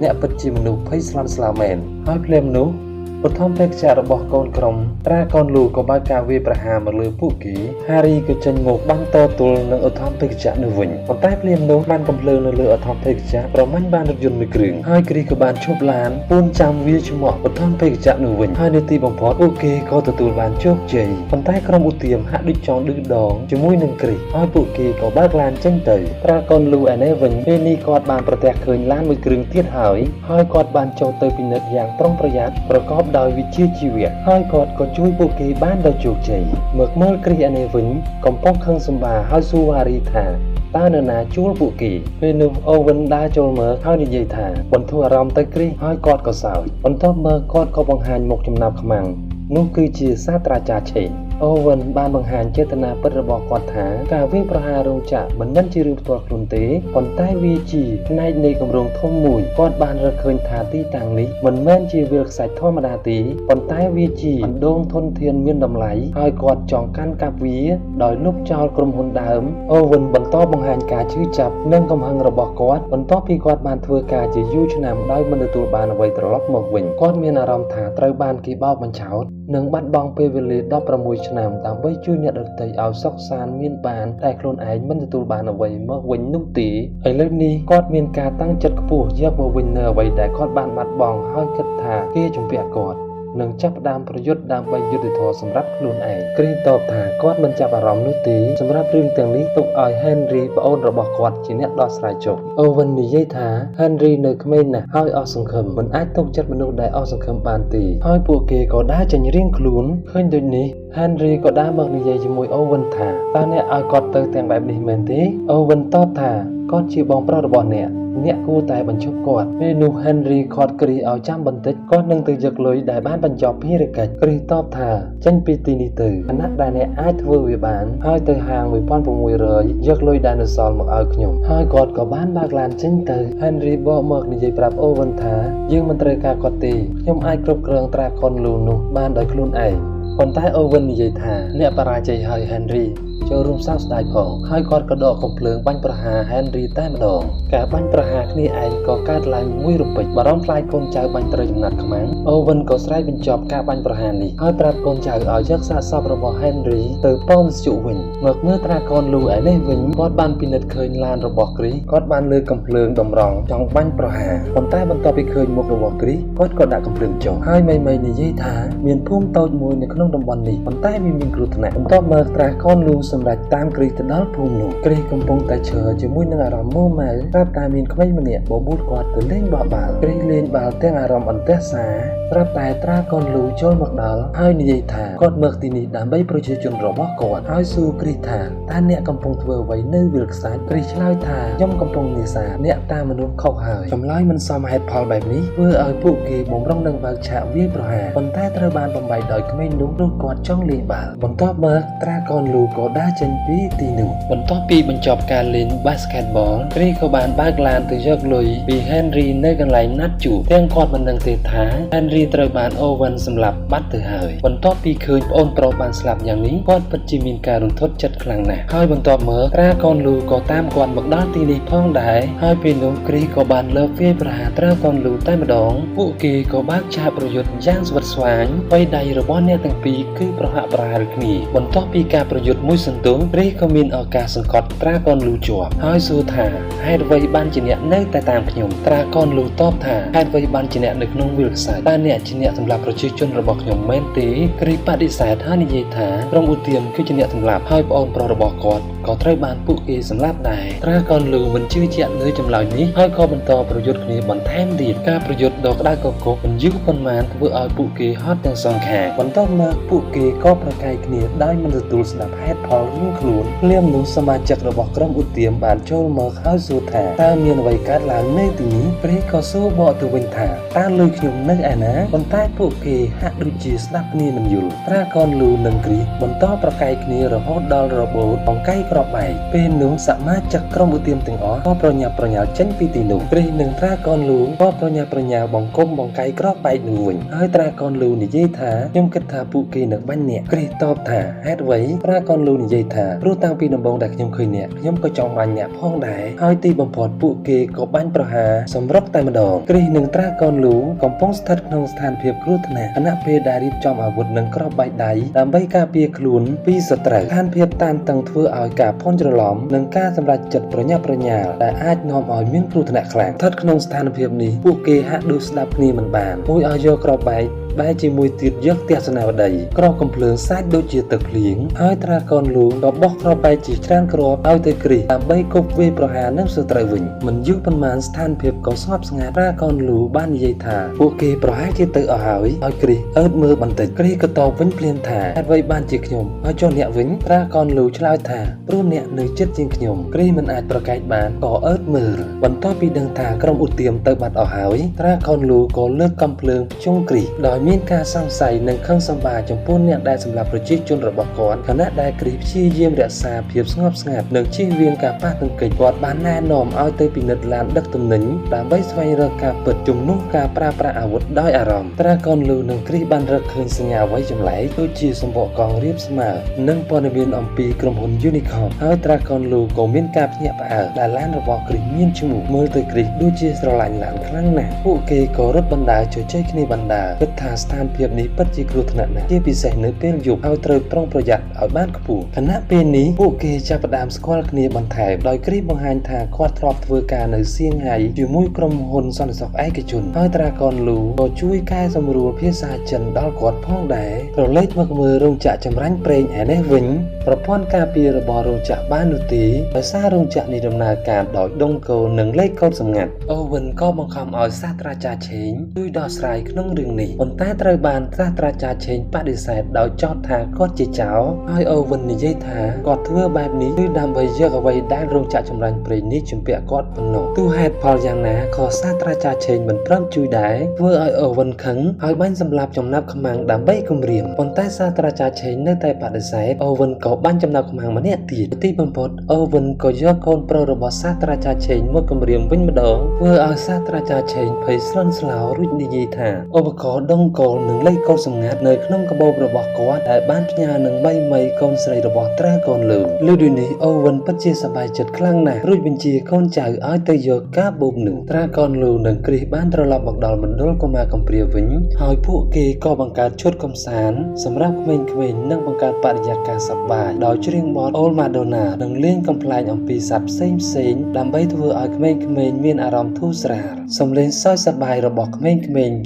S1: អ្នកពិតជាមនុស្សភ័យស្លន់ស្លោមែនហើយភ្លាមនោះឧត្តមភេកជ្ជៈរបស់កូនក្រុមត្រាកនលូក៏បានការវាយប្រហារមកលើពួកគេហារីក៏ចេញមកបាំងតទល់នឹងឧត្តមភេកជ្ជៈនោះវិញប៉ុន្តែភ្លាមនោះបានកំភ្លើងនៅលើឧត្តមភេកជ្ជៈប្រមាញ់បានរថយន្តមួយគ្រឿងហើយគ្រីក៏បានឈប់ឡានពួនចាំវាឆ្មក់ឧត្តមភេកជ្ជៈនោះវិញហើយនៅទីបំផុតពួកគេក៏ទទួលបានជោគជ័យប៉ុន្តែក្រុមឧទាមហាក់ដូចចង់ឌឺដងជាមួយនឹងគ្រីហើយពួកគេក៏បើកឡានចេញទៅត្រាកនលូឯនេះវិញពេលនេះគាត់បានប្រទះឃើញឡានមួយគ្រឿងទៀតហើយគាត់បានចូលទៅពិនិត្យយ៉ាងប្រុងប្រយ័ត្នប្រកបដោយវិជ្ជាជីវៈហើយគាត់ក៏ជួយពួកគេបានដោយជោគជ័យមកមើលគ្រីឯនេះវិញកំពុងខឹងសម្បាហើយសួរហារីថាតើនរណាជួលពួកគេពេលនោះអូវិនដើរចូលមើលហើយនិយាយថាបន្ធូរអារម្មណ៍ទៅគ្រីហើយគាត់ក៏សើចបន្ទាប់មកគាត់ក៏បង្ហាញមុខចំណាប់ខ្មាំងនោះគឺជាសាស្ត្រាចារ្យឆេងអូវិនបានបង្ហាញចេតនាពិតរបស់គាត់ថាការវាយប្រហាររោងចក្រមិនមែនជារឿងផ្ទាល់ខ្លួនទេប៉ុន្តែវាជាផ្នែកនៃគម្រោងធំមួយគាត់បានរកឃើញថាទីតាំងនេះមិនមែនជាវាលខ្សាច់ធម្មតាទេប៉ុន្តែវាជាអណ្ដូងធនធានមានតម្លៃហើយគាត់ចង់កាន់កាប់វាដោយលុបចោលក្រុមហ៊ុនដើមអូវិនបន្តបង្ហាញការឈឺចាប់និងកំហឹងរបស់គាត់បន្ទាប់ពីគាត់បានធ្វើការជាយូរឆ្នាំដោយមិនទទួលបានអ្វីត្រឡប់មកវិញគាត់មានអារម្មណ៍ថាត្រូវបានគេបោកបញ្ឆោតនិងបាត់បង់ពេលវេលា16ឆ្នាំដើម្បីជួយអ្នកដទៃឲ្យសុខសាន្តមានបានតែខ្លួនឯងមិនទទួលបានអ្វីមកវិញនោះទេឥឡូវនេះគាត់មានការតាំងចិត្តខ្ពស់យកមកវិញនៅអ្វីដែលគាត់បានបាត់បង់ហើយគិតថាគេជំពាក់គាត់នឹងចាប់ផ្ដើមប្រយុទ្ធដើម្បីយុត្តិធម៌សម្រាប់ខ្លួនឯងគ្រីតបថាគាត់មិនចាប់អារម្មណ៍នោះទេសម្រាប់រឿងទាំងនេះទុកឲ្យ Henry ប្អូនរបស់គាត់ជាអ្នកដោះស្រាយចុះ Owen និយាយថា Henry នៅក្មេងណាស់ហើយអស់សង្ឃឹមមិនអាចទុកចិត្តមនុស្សដែលអស់សង្ឃឹមបានទេហើយពួកគេក៏ដើរចេញរៀងខ្លួនឃើញដូចនេះ Henry ក៏ដើរមកនិយាយជាមួយ Owen ថាតើអ្នកឲ្យគាត់ទៅទាំងបែបនេះមែនទេ Owen តបថាគាត់ជាបងប្រុសរបស់អ្នកគួរតែបញ្ឈប់គាត់ពេលនោះ Henry ខត់គ្រីឲ្យចាំបន្តិចគាត់នឹងទៅយកលុយដែលបានបញ្ចប់ភារកិច្ចគ្រីតបថាចេញពីទីនេះទៅខណៈដែលអ្នកអាចធ្វើវាបានហើយទៅហាង1600យកលុយដែលនៅសល់មកឲ្យខ្ញុំហើយគាត់ក៏បានបើកឡានចេញទៅ Henry បកមកនិយាយប្រាប់ Owen ថាយើងមិនត្រូវការគាត់ទេខ្ញុំអាចគ្រប់គ្រងត្រាកុនលូនោះបានដោយខ្លួនឯងប៉ុន្តែ Owen និយាយថាអ្នកបរាជ័យហើយ Henry ចូលរួមសោកស្ដាយផងហើយគាត់ក៏ដកកំភ្លើងបាញ់ប្រហារ Henry តែម្ដងការបាញ់ប្រហារគ្នាឯងក៏កើតឡើងមួយរំពេចបារម្ភខ្លាចកូនចៅបាញ់ត្រូវចំណាត់ខ្មាំង Owen ក៏ស្រែកបញ្ចប់ការបាញ់ប្រហារនេះហើយប្រាប់កូនចៅឲ្យយកសាកសពរបស់ Henry ទៅប៉មវិទ្យុវិញមកមើលត្រាកូនលូឯនេះវិញគាត់បានពិនិត្យឃើញឡានរបស់គ្រីគាត់បានលើកកំភ្លើងតម្រង់ចង់បាញ់ប្រហារប៉ុន្តែបន្ទាប់ពីឃើញមុខរបស់គ្រីគាត់ក៏ដាក់កំភ្លើងចុះហើយមីនិយាយថាមានភូមិតូចមួយនៅក្នុងតំបន់នេះប៉ុន្តែវាមានគ្រោះថ្នាក់បន្ទាប់មកត្រាកូនលូសម្រាប់តាមគ្រីទៅដល់ភូមិនោះគ្រីកំពុងតែឈរជាមួយនឹងអារម្មណ៍មួម៉ៅប្រាប់តែមានក្មេងម្នាក់បបួលគាត់ទៅលេងបោះបាល់គ្រីលេងបាល់ទាំងអារម្មណ៍អន្ទះសារប្រាប់តែត្រាកូនលូចូលមកដល់ហើយនិយាយថាគាត់មកទីនេះដើម្បីប្រជាជនរបស់គាត់ហើយសួរគ្រីថាតើអ្នកកំពុងធ្វើអ្វីនៅវាលខ្សាច់គ្រីឆ្លើយថាខ្ញុំកំពុងនេសាទអ្នកតាមមនុស្សខុសហើយចម្លើយមិនសមហេតុផលបែបនេះធ្វើឲ្យពួកគេបំរុងនឹងបើកឆាកវាយប្រហារប៉ុន្តែត្រូវបានបំបីដោយក្មេងនោះព្រោះគាត់ចង់លេងបាល់បន្ទាប់មកត្រាកូនលូក៏ដើរចេញពីទីនោះបន្ទាប់ពីបញ្ចប់ការលេង basketball គ្រីក៏បានបើកឡានទៅយកលុយពី Henry នៅកន្លែងណាត់ជួបទាំងគាត់មិនដឹងទេថា Henry ត្រូវបាន Owen សម្លាប់បាត់ទៅហើយបន្ទាប់ពីឃើញប្អូនប្រុសបានស្លាប់យ៉ាងនេះគាត់ពិតជាមានការរន្ធត់ចិត្តខ្លាំងណាស់ហើយបន្ទាប់មកត្រាកូនលូក៏តាមគាត់មកដល់ទីនេះផងដែរហើយពេលនោះគ្រីក៏បានលើកវាយប្រហារត្រាកូនលូតែម្ដងពួកគេក៏បើកឆាកប្រយុទ្ធយ៉ាងស្វិតស្វាញបីដៃរបស់អ្នកទាំងពីរគឺប្រហាក់ប្រហែលគ្នាបន្ទាប់ពីការប្រយុទ្ធមួយ សន្ទុះព្រះក៏មានឱកាសសង្កត់ត្រាកូនលូជាប់ហើយសួរថាហេតុអ្វីបានជាអ្នកនៅតែតាមខ្ញុំត្រាកូនលូតបថាហេតុអ្វីបានជាអ្នកនៅក្នុងវិលខ្សាច់តើអ្នកជាអ្នកសម្លាប់ប្រជាជនរបស់ខ្ញុំមែនទេគ្រីបដិសេធហើយនិយាយថាក្រុមឧទាមគឺជាអ្នកសម្លាប់ហើយប្អូនប្រុសរបស់គាត់ក៏ត្រូវបានពួកគេសម្លាប់ដែរត្រាកូនលូមិនជឿជាក់លើចម្លើយនេះហើយក៏បន្តប្រយុទ្ធគ្នាបន្ថែមទៀតការប្រយុទ្ធដ៏ក្តៅកគុកមិនយូរប៉ុន្មានធ្វើឲ្យពួកគេហត់ទាំងសងខាងបន្ទាប់មកពួកគេក៏ប្រកែកគ្នាដោយមិនទទួលស្ដាប់ហេតុផលរៀងខ្លួនភ្លាមនោះសមាជិករបស់ក្រុមឧទាមបានចូលមកហើយសួរថាតើមានអ្វីកើតឡើងនៅទីនេះព្រះក៏សួរបកទៅវិញថាតើលុយខ្ញុំនៅឯណាប៉ុន្តែពួកគេហាក់ដូចជាស្ដាប់គ្នាមិនយល់ត្រាកូនលូនិងគ្រីសបន្តប្រកែកគ្នារហូតដល់របូតបង្កាយក្របបែកពេលនោះសមាជិកក្រុមឧទាមទាំងអស់ក៏ប្រញាប់ប្រញាល់ចេញពីទីនោះគ្រីសនិងត្រាកូនលូក៏ប្រញាប់ប្រញាល់បង្គំបង្កាយក្របបែកនោះវិញហើយត្រាកូនលូនិយាយថាខ្ញុំគិតថាពួកគេនឹងបាញ់អ្នកគ្រីសតបថាហេតុអ្វីត្រាកូនលូនិយាយថាព្រោះតាំងពីដំបូងដែលខ្ញុំឃើញអ្នកខ្ញុំក៏ចង់បាញ់អ្នកផងដែរហើយទីបំផុតពួកគេក៏បាញ់ប្រហារសម្រុកតែម្ដងគ្រីសនិងត្រាកូនលូកំពុងស្ថិតក្នុងស្ថានភាពគ្រោះថ្នាក់ខណៈពេលដែលរៀបចំអាវុធនិងក្របបែកដៃដើម្បីការពារខ្លួនពីសត្រូវស្ថានភាពតានតឹងធ្វើឲ្យការភ័ន្តច្រឡំនិងការសម្រេចចិត្តប្រញាប់ប្រញាល់ដែលអាចនាំឲ្យមានគ្រោះថ្នាក់ខ្លាំងស្ថិតក្នុងស្ថានភាពនេះពួកគេហាក់ដូចស្ដាប់គ្នាមិនបានមួយឲ្យយកក្របបែកបែរជាមួយទៀតយកទស្សនាវដ្តីក្របកំភ្លើងសាច់ដូចជាទឹកភ្លៀងហើយត្រាកូនលូក៏បោះក្របបែកជាច្រើនគ្រាប់ឲ្យទៅគ្រីសដើម្បីគប់វាយប្រហារនឹងសត្រូវវិញមិនយូរប៉ុន្មានស្ថានភាពក៏ស្ងប់ស្ងាត់ត្រាកូនលូបាននិយាយថាពួកគេប្រហែលជាទៅអស់ហើយគ្រីសអើតមើលបន្តិចគ្រីសក៏តបវិញភ្លាមថាហេតុអ្វីបានជាខ្ញុំហើយចុះអ្នកវិញត្រាកូនលូឆ្លើយថាព្រោះអ្នកនៅជិតជាងខ្ញុំគ្រីសមិនអាចប្រកែកបានក៏អើតមើលបន្ទាប់ពីដឹងថាក្រុមឧទាមទៅបាត់អស់ហើយត្រាកូនលូក៏លើកកំភ្លើងភ្ជង់គ្រីសដោយមានការសង្ស័យនិងខឹងសម្បារចំពោះអ្នកដែលសម្លាប់ប្រជាជនរបស់គាត់ខណៈដែលគ្រីសព្យាយាមរក្សាភាពស្ងប់ស្ងាត់និងជៀសវាងការប៉ះទង្គិចគាត់បានណែនាំឲ្យទៅពិនិត្យឡានដឹកទំនិញដើម្បីស្វែងរកការពិតជំនួសការប្រើប្រាស់អាវុធដោយអារម្មណ៍ត្រាកូនលូនិងគ្រីសបានរកឃើញសញ្ញាអ្វីចម្លែកដូចជាសម្បកកង់រាបស្មើនិងព័ត៌មានអំពីក្រុមហ៊ុន Unicorn ហើយត្រាកូនលូក៏មានការភ្ញាក់ផ្អើលដែលឡានរបស់គ្រីសមានឈ្មោះមើលទៅគ្រីសដូចជាស្រឡាញ់ឡានខ្លាំងណាស់ពួកគេក៏រត់បណ្ដាលជជែកគ្នាបណ្ដាគិតថាស្ថានភាពនេះពិតជាគ្រោះថ្នាក់ណាស់ជាពិសេសនៅពេលយប់ហើយត្រូវប្រុងប្រយ័ត្នឲ្យបានខ្ពស់ខណៈពេលនេះពួកគេចាប់ផ្ដើមស្គាល់គ្នាបន្ថែមដោយគ្រីសបង្ហាញថាគាត់ធ្លាប់ធ្វើការនៅសៀងហៃជាមួយក្រុមហ៊ុនសន្តិសុខឯកជនហើយត្រាកូនលូក៏ជួយកែសម្រួលភាសាចិនដល់គាត់ផងដែរប្រឡេកមកមើលរោងចក្រចម្រាញ់ប្រេងឯនេះវិញប្រព័ន្ធការពាររបស់រោងចក្របាននោះទេដោយសាររោងចក្រនេះដំណើរការដោយដុងកូននិងលេខកូដសម្ងាត់អូវិនក៏បង្ខំឲ្យសាស្ត្រាចារ្យឆេងជួយដោះស្រាយក្នុងរឿងនេះប៉ុន្តែត្រូវបានសាស្ត្រាចារ្យឆេងបដិសេធដោយចោទថាគាត់ជាចោរហើយអូវិននិយាយថាគាត់ធ្វើបែបនេះគឺដើម្បីយកអ្វីដែលរោងចក្រចម្រាញ់ប្រេងនេះជំពាក់គាត់ប៉ុណ្ណោះទោះហេតុផលយ៉ាងណាក៏សាស្ត្រាចារ្យឆេងមិនព្រមជួយដែរធ្វើឲ្យអូវិនខឹងហើយបាញ់សម្លាប់ចំណាប់ខ្មាំងដើម្បីគំរាមប៉ុន្តែសាស្ត្រាចារ្យឆេងនៅតែបដិសេធអូវិនក៏បាញ់ចំណាប់ខ្មាំងម្នាក់ទៀតទីបំផុតអូវិនក៏យកកូនប្រុសរបស់សាស្ត្រាចារ្យឆេងមកគំរាមវិញម្ដងធ្វើឲ្យសាស្ត្រាចារ្យឆេងភ័យស្លន់ស្លោរួចនិយាយថាឧបករណ៍ដុងកូននិងលេខកូដសម្ងាត់នៅក្នុងកាបូបរបស់គាត់ដែលបានផ្ញើនឹងបីមីកូនស្រីរបស់ត្រាកូនលូលើដូចនេះអូវិនពិតជាសប្បាយចិត្តខ្លាំងណាស់រួចបញ្ជាកូនចៅឲ្យទៅយកកាបូបនោះត្រាកូនលូនិងគ្រីសបានត្រឡប់មកដល់មណ្ឌលកុមារកំព្រាវិញហើយពួកគេក៏បង្កើតឈុតកម្សាន្តសម្រាប់ក្មេងៗនិងបង្កើតបរិយាកាសសប្បាយដោយច្រៀងបទ Old Madonna និងលេងកំប្លែងអំពីសត្វផ្សេងៗដើម្បីធ្វើឲ្យក្មេងៗមានអារម្មណ៍ធូរស្រាលសំឡេងសើចសប្បាយរបស់ក្មេងៗ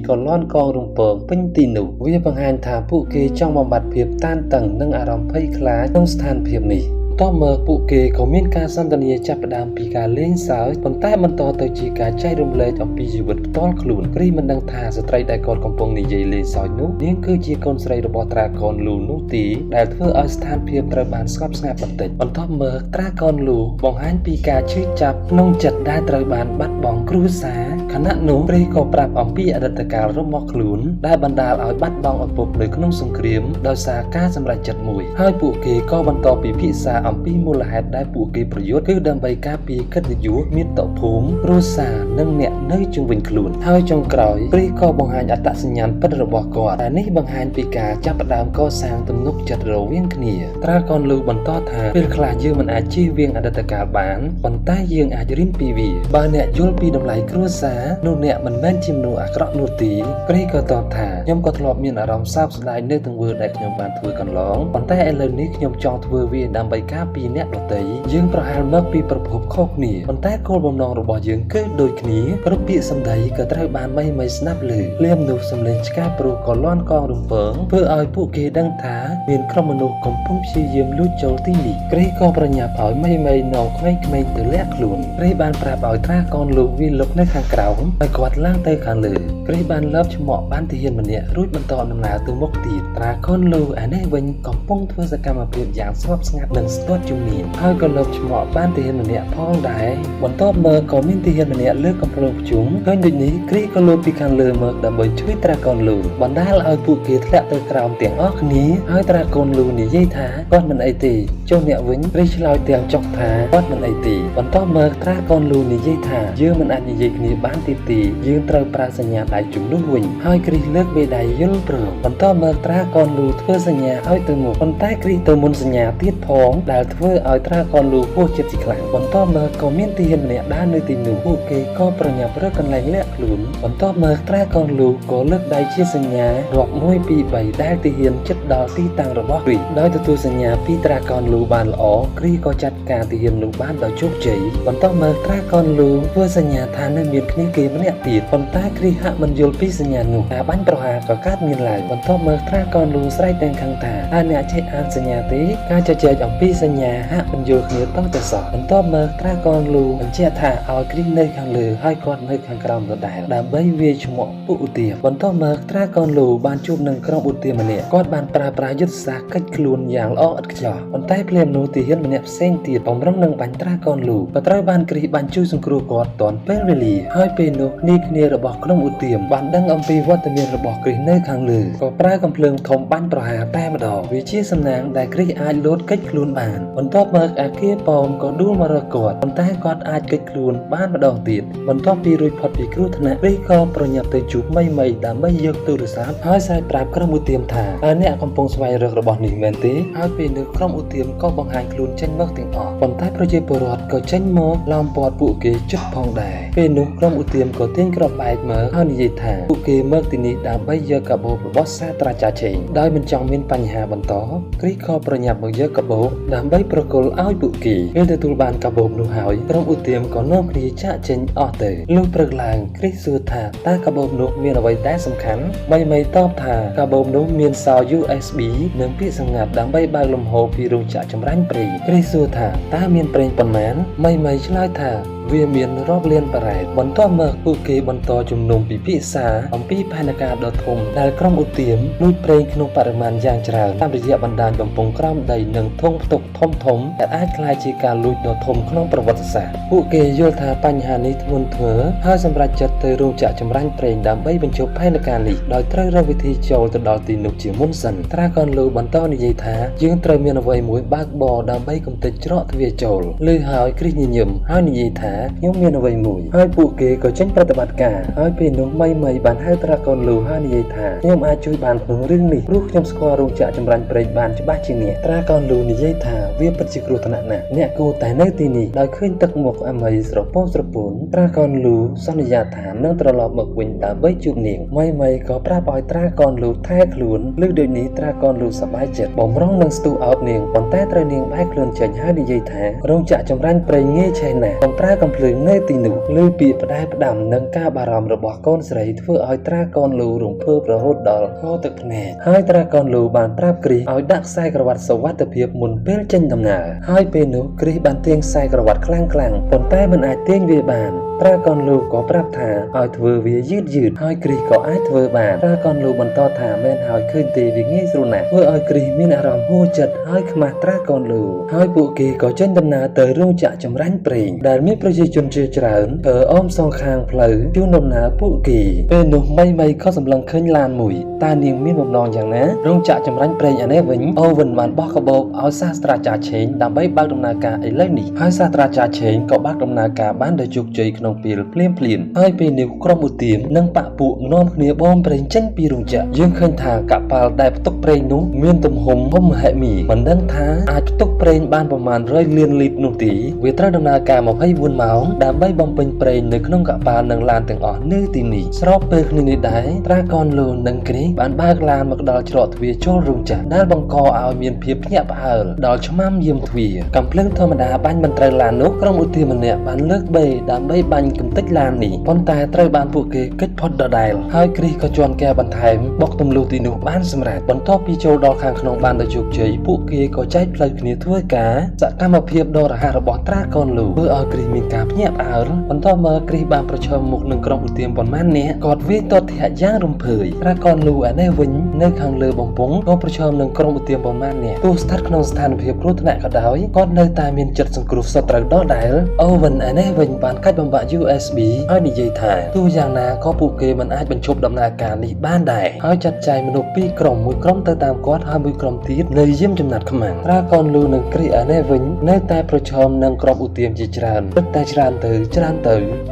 S1: ក៏លាន់កងរំពងពេញទីនោះវាបង្ហាញថាពួកគេចង់បំបត្តិភាពតានតឹងនិងអារម្មណ៍ភ័យខ្លាចក្នុងស្ថានភាពនេះតមកពួកគេក៏មានការសន្ទនាចាប់ផ្ដើមពីការលេងសើចប៉ុន្តែបន្តទៅជាការចែករំលែកអំពីជីវិតផ្ទាល់ខ្លួនគ្រីមិនដឹងថាស្ត្រីដែលគាត់កំពុងនិយាយលេងសើចនោះនាងគឺជាកូនស្រីរបស់ត្រាកូនលូនោះទេដែលធ្វើឲ្យស្ថានភាពត្រូវបានស្ងប់ស្ងាត់បន្តិចបន្ទាប់មកត្រាកូនលូបង្ហាញពីការឈឺចាប់ក្នុងចិត្តដែលត្រូវបានបាត់បង់គ្រួសារខណៈនោះព្រះក៏ប្រាប់អំពីអតីតកាលរបស់ខ្លួនដែលបណ្ដាលឲ្យបាត់បង់ឪពុកនៅក្នុងសង្គ្រាមដោយសារការសម្រេចចិត្តមួយហើយពួកគេក៏បន្តពិភាក្សាអំពីមូលហេតុដែលពួកគេប្រយុទ្ធគឺដើម្បីការពារកិត្តិយសមាតុភូមិគ្រួសារនិងអ្នក នៅជុំវិញខ្លួនហើយចុងក្រោយគ្រីសក៏បង្ហាញអត្តសញ្ញាណពិតរបស់គាត់តែនេះបង្ហាញពីការចាប់ផ្ដើមកសាងទំនុកចិត្តរវាងគ្នាត្រាកនលូបន្តថាពេលខ្លះយើងមិនអាចជៀសវាងអតីតកាលបានប៉ុន្តែយើងអាចរៀនពីវាបើអ្នកយល់ពីតម្លៃគ្រួសារនោះអ្នកមិនមែនជាមនុស្សអាក្រក់នោះទេគ្រីសក៏តបថាខ្ញុំក៏ធ្លាប់មានអារម្មណ៍សោកស្ដាយនៅទង្វើដែលខ្ញុំបានធ្វើកន្លងប៉ុន្តែឥឡូវនេះខ្ញុំចង់ធ្វើវាដើម្បីការពារអ្នកដទៃយើងប្រហែលមកពីប្រភពខុសគ្នាប៉ុន្តែគោលបំណងរបស់យើងគឺដូចគ្នាគ្រប់ពាក្យសម្ដីក៏ត្រូវបានមីស្ដាប់ឮលៀមនោះសម្លេងឆ្កែព្រោះក៏លាន់កងរំពងធ្វើឲ្យពួកគេដឹងថាមានក្រុមមនុស្សកំពុងព្យាយាមលួចចូលទីនេះគ្រីសក៏ប្រញាប់ឲ្យមីនាំក្មេងៗទៅលាក់ខ្លួនគ្រីសបានប្រាប់ឲ្យត្រាកនលូវាលុកនៅខាងក្រោមហើយគាត់ឡើងទៅខាងលើគ្រីសបានលើបឆ្មក់បានទាហានម្នាក់រួចបន្តដំណើរទៅមុខទៀតត្រាកនលូអានេះវិញកំពុងធ្វើសកម្មភាពយ៉ាងស្ងប់ស្ងាត់និងស្ទាត់ជំនាញហើយក៏លើបឆ្មក់បានទាហានម្នាក់ផងដែរបន្ទាប់មកក៏មានទាហានម្នាក់លើកកំភ្លើងភ្ជុំឃើញដូចនេះគ្រីសក៏លើកពីខាងលើមកដើម្បីជួយត្រាកនលូបណ្ដាលឲ្យពួកគេធ្លាក់ទៅក្រោមទាំងអស់គ្នាហើយត្រាកនលូនិយាយថាគាត់មិនអីទេចុះអ្នកវិញគ្រីសឆ្លើយទាំងចុកថាគាត់មិនអីទេបន្ទាប់មកត្រាកនលូនិយាយថាយើងមិនអាចនិយាយគ្នាបានទៀតទេយើងត្រូវប្រើសញ្ញាដៃជំនួសវិញហើយគ្រីសលើកបេដៃយល់ព្រមបន្ទាប់មកត្រាកនលូធ្វើសញ្ញាឲ្យទៅមុខប៉ុន្តែគ្រីសទៅមុនសញ្ញាទៀតផងដែលធ្វើឲ្យត្រាកនលូហួសចិត្តជាខ្លាំងបន្ទាប់មកក៏មានទាហានម្នាក់ដើរនៅទីនោះពួកគេក៏ប្រញាប់រកកន្លែងលាក់ខ្លួនបន្ទាប់មកត្រាកនលូក៏លើកដៃជាសញ្ញារាប់1 2 3ដែលទាហានជិតដល់ទីតាំងរបស់គ្រីសដោយទទួលសញ្ញាពីត្រាកនលូបានល្អគ្រីសក៏ចាត់ការទាហាននោះបានដោយជោគជ័យបន្ទាប់មកត្រាកនលូធ្វើសញ្ញាថានៅមានគ្នាគេម្នាក់ទៀតប៉ុន្តែគ្រីសហាក់មិនយល់ពីសញ្ញានោះការបាញ់ប្រហារក៏កើតមានឡើងបន្ទាប់មកត្រាកនលូស្រែកទាំងខាងថាតើអ្នកចេះអានសញ្ញាទេការជជែកអំពីសញ្ញាហាក់មិនយល់គ្នាតទៅសោះបន្ទាប់មកត្រាកនលូបញ្ជាក់ថាឲ្យគ្រីសនៅខាងលើហើយគាត់នៅខាងក្រោមដដែលដើម្បីវាយឆ្មក់ពួកឧទាមបន្ទាប់មកត្រាកនលូបានជួបនឹងក្រុមឧទាមម្នាក់គាត់បានប្រើប្រាស់យុទ្ធសាស្ត្រកិច្ចខ្លួនយ៉ាងល្អឥតខ្ចោះប៉ុន្តែភ្លាមនោះទាហានម្នាក់ផ្សេងទៀតបំរុងនឹងបាញ់ត្រាកនលូក៏ត្រូវបានគ្រីសបានជួយសង្គ្រោះគាត់ទាន់ពេលវេលាហើយពេលនោះគ្នារបស់ក្រុមឧទាមបានដឹងអំពីវត្តមានរបស់គ្រីសនៅខាងលើក៏ប្រើកំភ្លើងធំបាញ់ប្រហារតែម្ដងវាជាសំណាងដែលគ្រីសអាចលោតកិច្ចខ្លួនបានបន្ទាប់មកអាគារប៉ោមក៏ដួលមករកគាត់ប៉ុន្តែគាត់អាចកិច្ចខ្លួនបានម្ដងទៀតបន្ទាប់ពីរួចផុតពីគ្រោះថ្នាក់គ្រីសក៏ប្រញាប់ទៅជួបមីដើម្បីយកទូរស័ព្ទហើយស្រែកប្រាប់ក្រុមឧទាមថាអ្នកកំពុងស្វែងរករបស់នេះមែនទេហើយពេលនោះក្រុមឧទាមក៏បង្ហាញខ្លួនចេញមកទាំងអស់ប៉ុន្តែប្រជាពលរដ្ឋក៏ចេញមកឡោមព័ទ្ធពួកគេជិតផងដែរពេលនោះក្រុមឧទាមក៏ទាញគ្រាប់បែកមកហើយនិយាយថាពួកគេមកទីនេះដើម្បីយកកាបូបរបស់សាស្ត្រាចារ្យឆេងដោយមិនចង់មានបញ្ហាបន្តគ្រីសក៏ប្រញាប់មកយកកាបូបដើម្បីប្រគល់ឲ្យពួកគេពេលទទួលបានកាបូបនោះហើយក្រុមឧទាមក៏នាំគ្នាចាកចេញអស់ទៅលុះព្រឹកឡើងគ្រីសសួរថាតើកាបូបនោះមានអ្វីដែលសំខាន់មីតបថាកាបូបនោះមានសោ USB និងពាក្យសម្ងាត់ដើម្បីបើកលំហូរពីរោងចក្រចម្រាញ់ប្រេងគ្រីសសួរថាតើមានប្រេងប៉ុន្មានមីឆ្លើយថាវាមានរាប់លានបារ៉ែលបន្ទាប់មកពួកគេបន្តជំនុំពិភាក្សាអំពីផែនការដ៏ធំដែលក្រុមឧទាមលួចប្រេងក្នុងបរិមាណយ៉ាងច្រើនតាមរយៈបណ្ដាញបំពង់ក្រោមដីនិងធុងផ្ទុកធំដែលអាចក្លាយជាការលួចដ៏ធំក្នុងប្រវត្តិសាស្ត្រពួកគេយល់ថាបញ្ហានេះធ្ងន់ធ្ងរហើយសម្រេចចិត្តទៅរោងចក្រចម្រាញ់ប្រេងដើម្បីបញ្ចប់ផែនការនេះដោយត្រូវរកវិធីចូលទៅដល់ទីនោះជាមុនសិនត្រាកនលូបន្តនិយាយថាយើងត្រូវមានអ្វីមួយបើកបរដើម្បីកំទេចច្រកទ្វារចូលលើហើយគ្រីសញញឹមហើយនិយាយថាខ្ញុំមានអ្វីមួយហើយពួកគេក៏ចេញប្រតិបត្តិការហើយពេលនោះមីបានហៅត្រាកនលូហើយនិយាយថាខ្ញុំអាចជួយបានក្នុងរឿងនេះព្រោះខ្ញុំស្គាល់រោងចក្រចម្រាញ់ប្រេងបានច្បាស់ជាងអ្នកត្រាកនលូនិយាយថាវាពិតជាគ្រោះថ្នាក់ណាស់អ្នកគួរតែនៅទីនេះដោយឃើញទឹកមុខអាមីស្រពោនស្រពូនត្រាកនលូសន្យាថានឹងត្រឡប់មកវិញដើម្បីជួបនាងមីក៏ប្រាប់ឲ្យត្រាកនលូថែខ្លួនលើដូចនេះត្រាកនលូសប្បាយចិត្តបំរុងនឹងស្ទុះអោបនាងប៉ុន្តែត្រូវនាងបែរខ្លួនចេញហើយនិយាយថារោងចក្រចម្រាញ់ប្រេងងាយឆេះណាស់កុំប្រើកំភ្លើងនៅទីនោះលើពាក្យផ្ដែផ្ដាំនិងការបារម្ភរបស់កូនស្រីធ្វើឲ្យត្រាកនលូរំភើបរហូតដល់ខកទឹកភ្នែកហើយត្រាកនលូបានប្រាប់គ្រីសឲ្យដាក់ខ្សែក្រវ៉ាត់សុវត្ថិភាពមុនពេលចេញដំណើរហើយពេលនោះគ្រីសបានទាញខ្សែក្រវ៉ាត់ខ្លាំងប៉ុន្តែមិនអាចទាញវាបានត្រាកនលូក៏ប្រាប់ថាឲ្យធ្វើវាយឺតហើយគ្រីសក៏អាចធ្វើបានត្រាកនលូបន្តថាមែនហើយឃើញទេវាងាយស្រួលណាស់ធ្វើឲ្យគ្រីសមានអារម្មណ៍ហួសចិត្តហើយខ្មាស់ត្រាកនលូហើយពួកគេក៏ចេញដំណើរទៅរោងចក្រចម្រាញ់ប្រេងដែលមានប្រ ប្រជាជនជាច្រើនអមសងខាងផ្លូវជួនដំណើរពួកគេពេលនោះមីក៏សម្លឹងឃើញឡានមួយតើនាងមានបំណងយ៉ាងណារោងចក្រចម្រាញ់ប្រេងអានេះវិញអូវិនបានបោះកាបូបឲ្យសាស្ត្រាចារ្យឆេងដើម្បីបើកដំណើរការឥឡូវនេះហើយសាស្ត្រាចារ្យឆេងក៏បើកដំណើរការបានដោយជោគជ័យក្នុងពេលភ្លាមហើយពេលនេះក្រុមឧទាមនិងបកពួកនាំគ្នាបូមប្រេងចេញពីរោងចក្រយើងឃើញថាកប៉ាល់ដែលផ្ទុកប្រេងនោះមានទំហំមហិមាមិនដឹងថាអាចផ្ទុកប្រេងបានប្រមាណ100លានលីត្រនោះទេវាត្រូវដំណើរការ24ម៉ោងដើម្បីបំពេញប្រេងនៅក្នុងកប៉ាល់និងឡានទាំងអស់នៅទីនេះស្របពេលគ្នានេះដែរត្រាកនលូនិងគ្រីបានបើកឡានមកដល់ច្រកទ្វារចូលរោងចក្រដែលបង្កឲ្យមានភាពភ្ញាក់ផ្អើលដល់ឆ្មាំយាមទ្វារកំភ្លើងធម្មតាបាញ់មិនត្រូវឡាននោះក្រុមឧទាមម្នាក់បានលើកបេដើម្បីបាញ់កំទេចឡាននេះប៉ុន្តែត្រូវបានពួកគេគេចផុតដដែលហើយគ្រីក៏ជន់កែបន្ថែមបុកទម្លុះទីនោះបានសម្រេចបន្ទាប់ពីចូលដល់ខាងក្នុងបានដោយជោគជ័យពួកគេក៏ចែកផ្លូវគ្នាធ្វើការសកម្មភាពដ៏រហ័សរបស់ត្រាកនលូធ្វើឲ្យគ្រីមានការភ្ញាក់ផ្អើលបន្ទាប់មកគ្រីបានប្រឈមមុខនឹងក្រុមឧទាមប៉ុន្មាននាក់គាត់វាយទាត់ធាក់យ៉ាងរំភើយត្រាកនលូឯនេះវិញនៅខាងលើបំពង់ក៏ប្រឈមនឹងក្រុមឧទាមប៉ុន្មាននាក់ទោះស្ថិតក្នុងស្ថានភាពគ្រោះថ្នាក់ក៏ដោយគាត់នៅតែមានចិត្តសង្គ្រោះសត្រូវដដែលអូវិនឯនេះវិញបានកាច់បំបាក់ USB ហើយនិយាយថាទោះយ៉ាងណាក៏ពួកគេមិនអាចបញ្ឈប់ដំណើរការនេះបានដែរហើយចាត់ចែងមនុស្សពីរក្រុមមួយក្រុមទៅតាមគាត់ហើយមួយក្រុមទៀតនៅយាមចំណាត់ខ្មាំងត្រាកនលូនិងគ្រីឯនេះវិញនៅតែប្រឈមនឹងក្រុមឧទាមជាច្រើនព្រឹកតែច្រើនទ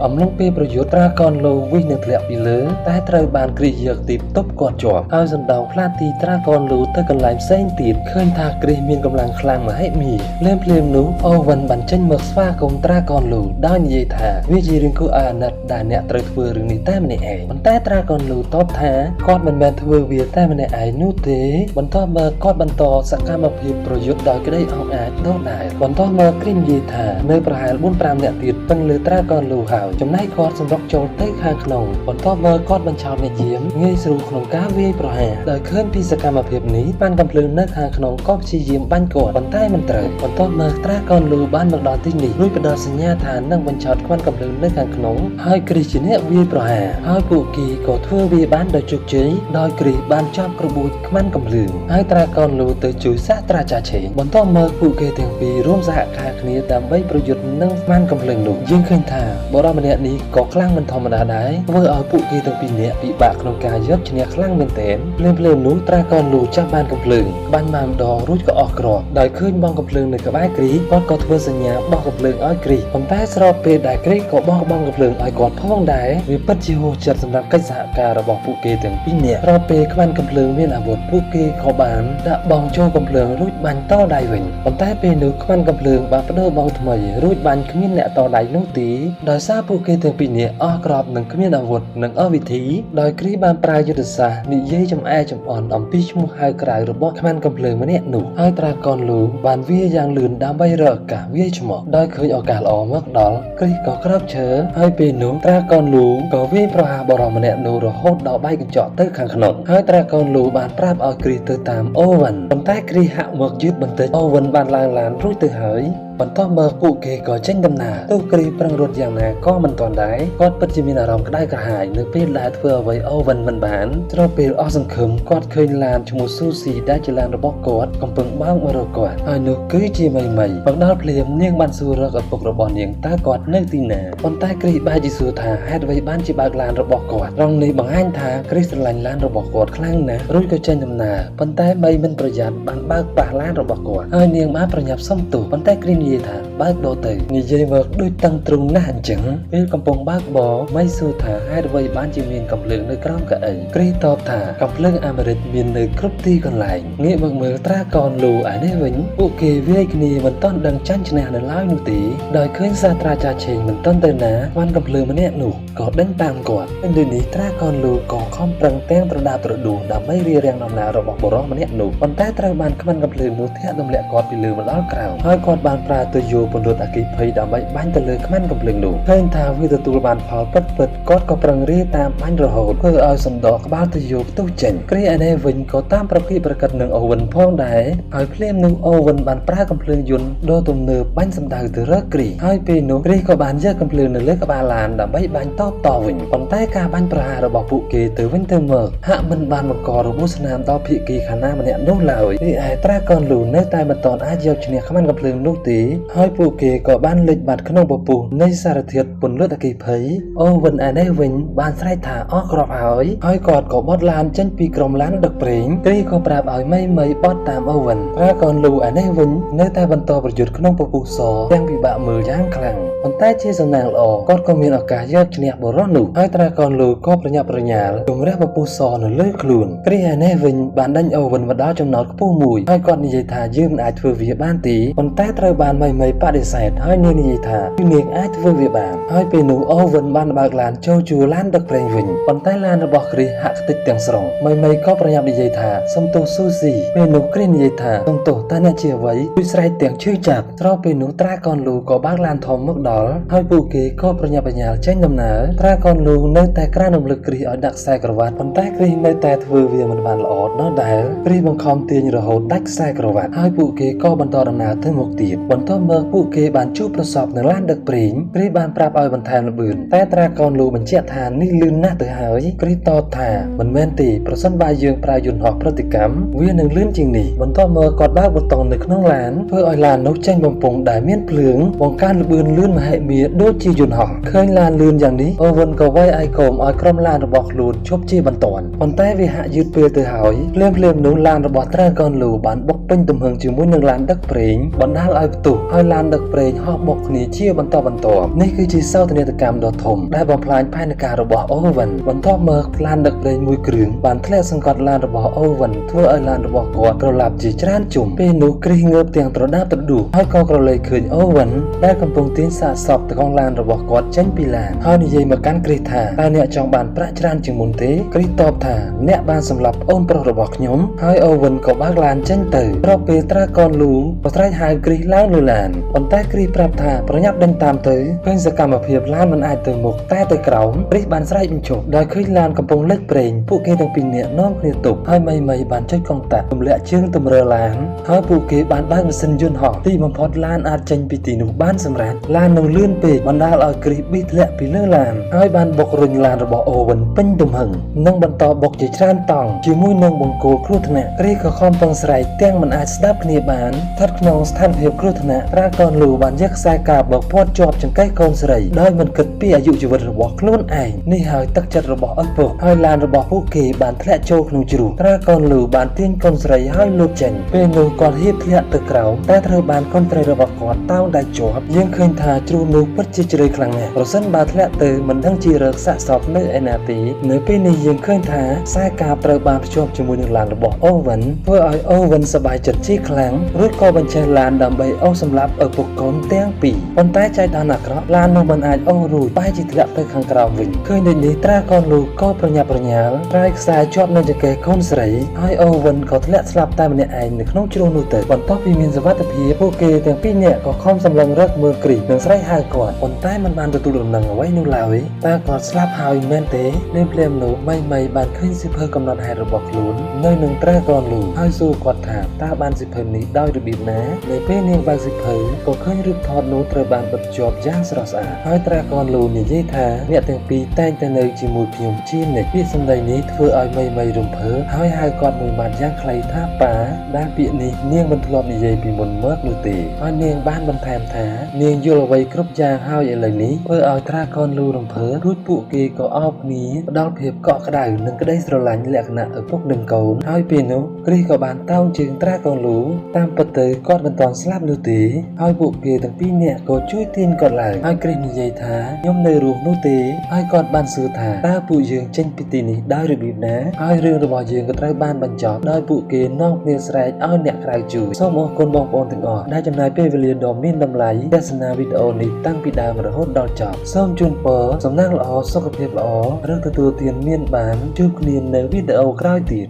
S1: ៅអំឡុងពេលប្រយុទ្ធត្រាកនលូវិញនឹងធ្លាក់ពីលើតែត្រូវបានគ្រីយកទីផ្ទប់គាត់ជាប់ហើយសណ្ដោងផ្លាតទីត្រាកនលូទៅកន្លែងផ្សេងទៀតឃើញថាគ្រីមានកម្លាំងខ្លាំងមហិមាភ្លាមនោះអូវិនបានចេញមកស្វាគមន៍ត្រាកនលូដោយនិយាយថាវាជារឿងគួរឲ្យអាណិតដែលអ្នកត្រូវធ្វើរឿងនេះតែម្នាក់ឯងប៉ុន្តែត្រាកនលូតបថាគាត់មិនមែនធ្វើវាតែម្នាក់ឯងនោះទេបន្ទាប់មកគាត់បន្តសកម្មភាពប្រយុទ្ធដោយក្តីអង់អាចដដែលបន្ទាប់មកគ្រីនិយាយថានៅប្រហែល 4-5 នាក់ទៀតពឹងលើត្រាកនលូហើយចំណែកគាត់សម្រុកចូលទៅខាងក្នុងបន្ទាប់មកគាត់បញ្ឆោតអ្នកយាមងាយស្រួលក្នុងការវាយប្រហារដោយឃើញពីសកម្មភាពនេះបានកំភ្លើងនៅខាងក្នុងក៏ព្យាយាមបាញ់គាត់ប៉ុន្តែមិនត្រូវបន្ទាប់មកត្រាកនលូបានមកដល់ទីនេះរួចផ្ដល់សញ្ញាថានឹងបញ្ឆោតខ្វាន់កំភ្លើងនៅខាងក្នុងហើយគ្រីជាអ្នកវាយប្រហារហើយពួកគេក៏ធ្វើវាបានដោយជោគជ័យដោយគ្រីបានចាប់ក្របួនខ្វាន់កំភ្លើងហើយត្រាកនលូទៅជួយសាស្ត្រាចារ្យឆេងបន្ទាប់មកពួកគេទាំងពីររួមសហការគ្នាដើម្បីប្រយុទ្ធនឹងខ្វាន់កំភ្លើងនោះយើងឃើញថាបុរសម្នាក់នេះក៏ខ្លាំងមិនធម្មតាដែរធ្វើឲ្យពួកគេទាំងពីរនាក់ពិបាកក្នុងការយកឈ្នះខ្លាំងមែនទែនភ្លាមនោះត្រាកនលូចាប់បានកំភ្លើងបាញ់បានម្ដងរួចក៏អស់គ្រាប់ដោយឃើញបងកំភ្លើងនៅក្បែរគ្រីគាត់ក៏ធ្វើសញ្ញាបោះកំភ្លើងឲ្យគ្រីប៉ុន្តែស្របពេលដែលគ្រីក៏បោះបងកំភ្លើងឲ្យគាត់ផងដែរវាពិតជាហួសចិត្តសម្រាប់កិច្ចសហការរបស់ពួកគេទាំងពីរនាក់ស្របពេលខ្វាន់កំភ្លើងមានអាវុធពួកគេក៏បានដាក់បងចូលកំភ្លើងរួចបាញ់តដៃវិញប៉ុន្តែពេលនោះខ្វាន់កំភ្លើងបានបដូរបងថ្មីរួចបាញ់គ្មានអ្នកតដៃនោះទេដោយសារពួកគេទាំងពីរនាក់អស់គ្រាប់និងគ្មានអាវុធនិងអស់វិធីដោយគ្រីបានប្រើយុទ្ធសាស្ត្រនិយាយចំអែចំអន់អំពីឈ្មោះហៅក្រៅរបស់ខ្វាន់កំភ្លើងម្នាក់នោះហើយត្រាកនលូបានវាយ៉ាងលឿនដើម្បីរកឱកាសវាយឆ្មក់ដោយឃើញឱកាសល្អមកដល់គ្រីក៏ក្រោកឈរហើយពេលនោះត្រាកនលូក៏វាយប្រហារបរិសម្នាក់នោះរហូតដល់បែកកញ្ចក់ទៅខាងក្នុងហើយត្រាកនលូបានប្រាប់ឲ្យគ្រីទៅតាមអូវិនប៉ុន្តែគ្រីហាក់មកយឺតបន្តិចអូវិនបានឡើងឡានរួចទៅហើយបន្ទាប់មកពួកគេក៏ចេញដំណើរទោះគ្រីប្រឹងរត់យ៉ាងណាក៏មិនទាន់ដែរគាត់ពិតជាមានអារម្មណ៍ក្តៅក្រហាយនៅពេលដែលធ្វើអ្វីអូវិនមិនបានស្របពេលអស់សង្ឃឹមគាត់ឃើញឡានឈ្មោះស៊ូស៊ីដែលជាឡានរបស់គាត់កំពុងបើកមករកគាត់ហើយនោះគឺជាមីមកដល់ភ្លាមនាងបានសួររកឪពុករបស់នាងតើគាត់នៅទីណាប៉ុន្តែគ្រីបែរជាសួរថាហេតុអ្វីបានជាបើកឡានរបស់គាត់ត្រង់នេះបង្ហាញថាគ្រីស្រឡាញ់ឡានរបស់គាត់ខ្លាំងណាស់រួចក៏ចេញដំណើរប៉ុន្តែមីមិនប្រយ័ត្នបានបើកប៉ះឡានរបស់គាត់ហើយនាងបានប្រញាប់សុំទោសប៉ុន្តែគ្រីនិយាយថាបើកដូរទៅនិយាយមកដូចតឹងទ្រូងណាស់អញ្ចឹងពេលកំពុងបើកបរមីសួរថាហេតុអ្វីបានជាមានកំភ្លើងនៅក្រោមកៅអីគ្រីតបថាកំភ្លើងអាមេរិកមាននៅគ្រប់ទីកន្លែងងាកមកមើលត្រាកនលូឯនេះវិញពួកគេវាយគ្នាមិនទាន់ដឹងចាញ់ឈ្នះនៅឡើយនោះទេដោយឃើញសាស្ត្រាចារ្យឆេងមិនទាន់ទៅណាបានកំភ្លើងម្នាក់នោះក៏ដេញតាមគាត់ពេលនេះត្រាកនលូក៏ខំប្រឹងទាំងប្រដាប់ប្រដួសដើម្បីរារាំងដំណើររបស់បុរសម្នាក់នោះប៉ុន្តែត្រូវបានខ្វាន់កំភ្លើងនោះធាក់ទម្លាក់គាត់ពីលើមកដល់ក្រោមហើយគាត់បានប្រើទៅយោពន្លត់អគ្គិភ័យដើម្បីបាញ់ទៅលើខ្វាន់កំភ្លើងនោះឃើញថាវាទទួលបានផលពិតគាត់ក៏ប្រឹងរាតាមបាញ់រហូតធ្វើឲ្យសម្ដកក្បាលទៅយោផ្ទុះចេញគ្រីឯនេះវិញក៏តាមប្រភេទប្រកិតនឹងអូវិនផងដែរហើយភ្លាមនោះអូវិនបានប្រើកំភ្លើងយន្តដ៏ទំនើបបាញ់សម្ដៅទៅរកគ្រីហើយពេលនោះគ្រីក៏បានយកកំភ្លើងនៅលើក្បាលឡានដើម្បីបាញ់តវិញប៉ុន្តែការបាញ់ប្រហាររបស់ពួកគេទៅវិញទៅមកហាក់មិនបានបង្ករបួសស្នាមដល់ភាគីខាងណាម្នាក់នោះឡើយនេះឯត្រាកនលូនៅតែមិនទាន់អាចយកឈ្នះខ្វាន់កំភ្លើងនោះទេ ហើយពួកគេក៏បានលេចបាត់ក្នុងពពុះនៃសារធាតុពន្លត់អគ្គិភ័យអូវិនឯនេះវិញបានស្រែកថាអស់គ្រាប់ហើយគាត់ក៏បត់ឡានចេញពីក្រុមឡានដឹកប្រេងគ្រីក៏ប្រាប់ឲ្យមីបត់តាមអូវិនតែកូនលូឯនេះវិញនៅតែបន្តប្រយុទ្ធក្នុងពពុះសទាំងពិបាកមើលយ៉ាងខ្លាំងប៉ុន្តែជាសំណាងល្អគាត់ក៏មានឱកាសយកឈ្នះបុរសនោះហើយតែកូនលូក៏ប្រញាប់ប្រញាល់ជំរះពពុះសនៅលើខ្លួនគ្រីឯនេះវិញបានដេញអូវិនមកដល់ចំណោទខ្ពស់មួយហើយគាត់និយាយថាយើងមិនអាចធ្វើវាបានទេប៉ុន្តែត្រូវបានមីបដិសេធហើយនាងនិយាយថាគឺនាងអាចធ្វើវាបានហើយពេលនោះអូវិនបានបើកឡានចូលជួលឡានដឹកប្រេងវិញប៉ុន្តែឡានរបស់គ្រីហាក់ខ្ទេចទាំងស្រុងមីក៏ប្រញាប់និយាយថាសុំទោសស៊ូស៊ីពេលនោះគ្រីនិយាយថាសុំទោសតើអ្នកជាអ្វីគឺស្រែកទាំងឈឺចាប់ស្របពេលនោះត្រាកូនលូក៏បើកឡានធំមកដល់ហើយពួកគេក៏ប្រញាប់ប្រញាល់ចេញដំណើរត្រាកូនលូនៅតែក្រានរំលឹកគ្រីឲ្យដាក់ខ្សែក្រវ៉ាត់ប៉ុន្តែគ្រីនៅតែធ្វើវាមិនបានល្អដល់ដែលគ្រីបង្ខំទាញរហូតដាច់ខ្សែក្រវ៉ាត់ហើយពួកគេក៏បន្តដំណើរទៅមុខទៀតបន្ទាប់មកពួកគេបានជួបប្រសពនៅឡានដឹកប្រេងគ្រីបានប្រាប់ឲ្យបន្ថែមល្បឿនតែត្រាកូនលូបញ្ជាក់ថានេះលឿនណាស់ទៅហើយគ្រីតបថាមិនមែនទេប្រសិនបើយើងប្រើយន្តហោះប្រតិកម្មវានឹងលឿនជាងនេះបន្ទាប់មកគាត់បើកប៊ូតុងនៅក្នុងឡានធ្វើឲ្យឡាននោះចេញបំពង់ដែលមានភ្លើងបង្កើនល្បឿនលឿនមហិមាដូចជាយន្តហោះឃើញឡានលឿនយ៉ាងនេះអូវិនក៏វាយឯកោមឲ្យក្រុមឡានរបស់ខ្លួនឈប់ជាបន្ទាន់ប៉ុន្តែវាហាក់យឺតពេលទៅហើយភ្លាមនោះឡានរបស់ត្រាកូនលូបានបុកពេញទំហឹងជាមួយនឹងឡានដឹកប្រេងបណ្ដាលឲ្យផ្ទុះហើយឡានដឹកប្រេងហោះបុកគ្នាជាបន្តបន្ទាប់នេះគឺជាសោកនាដកម្មដ៏ធំដែលបំផ្លាញផែនការរបស់អូវិនបន្ទាប់មកឡានដឹកប្រេងមួយគ្រឿងបានធ្លាក់សង្កត់ឡានរបស់អូវិនធ្វើឲ្យឡានរបស់គាត់ក្រឡាប់ជាច្រើនជុំពេលនោះគ្រីងើបទាំងត្រដាបត្រដួសហើយក៏ក្រឡេកឃើញអូវិនដែលកំពុងទាញសាកសពទៅក្នុងឡានរបស់គាត់ចេញពីឡានហើយនិយាយមកកាន់គ្រីថាតើអ្នកចង់បានប្រាក់ច្រើនជាងមុនទេគ្រីតបថាអ្នកបានសម្លាប់ប្អូនប្រុសរបស់ខ្ញុំហើយអូវិនក៏បើកឡានចេញទៅរកពេលត្រាកូនលូក៏ស្រែកហៅគ្រីឡើងលើឡានប៉ុន្តែគ្រីប្រាប់ថាប្រញាប់ដេញតាមទៅឃើញសកម្មភាពឡានមិនអាចទៅមុខតែទៅក្រោមគ្រីបានស្រែកបញ្ឈប់ដោយឃើញឡានកំពុងលិចប្រេងពួកគេទាំងពីរនាក់នាំគ្នាទប់ហើយមីបានចុចកុងតាក់ទម្លាក់ជើងទម្រើឡានហើយពួកគេបានបើកម៉ាស៊ីនយន្តហោះទីបំផុតឡានអាចចេញពីទីនោះបានសម្រេចឡាននឹងលឿនពេកបណ្ដាលឲ្យគ្រីប៊ីធ្លាក់ពីលើឡានហើយបានបុករុញឡានរបស់អូវិនពេញទំហឹងនិងបន្តបុកជាច្រើនតង់ជាមួយនឹងបង្គោលគ្រោះថ្នាក់គ្រីក៏ខំប្រឹងស្រែកទាំងមិនអាចស្ដាប់គ្នាបានស្ថិតក្នុងស្ថានភាពគ្រោះថ្នាក់ត្រាកូនលូបានយកខ្សែកាបមកព័ទ្ធជាប់ចង្កេះកូនស្រីដោយមិនគិតពីអាយុជីវិតរបស់ខ្លួនឯងនេះហើយទឹកចិត្តរបស់ឪពុកហើយឡានរបស់ពួកគេបានធ្លាក់ចូលក្នុងជ្រោះត្រាកូនលូបានទាញកូនស្រីហើយលោតចេញពេលនោះគាត់ហៀបធ្លាក់ទៅក្រោមតែត្រូវបានកូនស្រីរបស់គាត់តោងដៃជាប់យើងឃើញថាជ្រោះនោះពិតជាជ្រៅខ្លាំងណាស់ប្រសិនបើធ្លាក់ទៅមិនដឹងជារកសាកសពនៅឯណាទេនៅពេលនេះយើងឃើញថាខ្សែកាបត្រូវបានភ្ជាប់ជាមួយនឹងឡានរបស់អូវិនធ្វើឲ្យអូវិនសប្បាយចិត្តជាខ្លាំងរួចក៏បញ្ចេញឡានដើម្បីអូសសម្លាប់ឪពុកកូនទាំងពីរប៉ុន្តែចៃដន្យអាក្រក់ឡាននោះមិនអាចអូសរួចបែរជាធ្លាក់ទៅខាងក្រោមវិញឃើញដូចនេះត្រាកូនលូក៏ប្រញាប់ប្រញាល់ត្រៃខ្សែជាប់នឹងចង្កេះកូនស្រីហើយអូវិនក៏ធ្លាក់ស្លាប់តែម្នាក់ឯងនៅក្នុងជ្រោះនោះទៅបន្ទាប់ពីមានសុវត្ថិភាពពួកគេទាំងពីរនាក់ក៏ខំសម្លឹងរកមើលគ្រីនិងស្រែកហៅគាត់ប៉ុន្តែមិនបានទទួលដំណឹងអ្វីនោះឡើយតើគាត់ស្លាប់ហើយមែនទេភ្លាមនោះមីបានឃើញសិភៅកំណត់ហេតុរបស់ខ្លួននៅនឹងត្រាកូនលូហើយសួរគាត់ថាតើបានសិភៅនេះដោយរបៀបណានៅពេលនាងបើកសិភៅក៏ឃើញរូបថតនោះត្រូវបានបិទជាប់យ៉ាងស្រស់ស្អាតហើយត្រាកូនលូនិយាយថាអ្នកទាំងពីរតែងតែនៅជាមួយខ្ញុំជានិច្ចពាក្យសម្ដីនេះធ្វើឲ្យមីរំភើបហើយហៅគាត់មួយម៉ាត់យ៉ាងខ្លីថាប៉ាដែលពាក្យនេះនាងមិនធ្លាប់និយាយពីមុនមកនោះទេហើយនាងបានបន្ថែមថានាងយល់អ្វីគ្រប់យ៉ាងហើយឥឡូវនេះធ្វើឲ្យត្រាកូនលូរំភើបរួចពួកគេក៏អោបគ្នាផ្ដល់ភាពកក់ក្ដៅនិងក្តីស្រឡាញ់លក្ខណៈឪពុកនិងកូនហើយពេលនោះគ្រីក៏បានតោងជើងត្រាកូនលូតាមពិតទៅគាត់មិនទាន់ស្លាប់នោះទេហើយពួកគេទាំងពីរនាក់ក៏ជួយទាញគាត់ឡើងហើយគ្រីនិយាយថាខ្ញុំនៅរស់នោះទេហើយគាត់បានសួរថាតើពួកយើងចេញពីទីនេះដោយរបៀបណាហើយរឿងរបស់យើងក៏ត្រូវបានបញ្ចប់ដោយពួកគេនាំគ្នាស្រែកឲ្យអ្នកក្រៅជួយសូមអរគុណបងប្អូនទាំងអស់ដែលចំណាយពេលវេលាដ៏មានតម្លៃទស្សនាវីដេអូនេះតាំងពីដើមរហូតដល់ចប់សូមជូនពរសំណាងល្អសុខភាពល្អឬទទួលទានមានបានជួបគ្នានៅវីដេអូក្រោយទៀត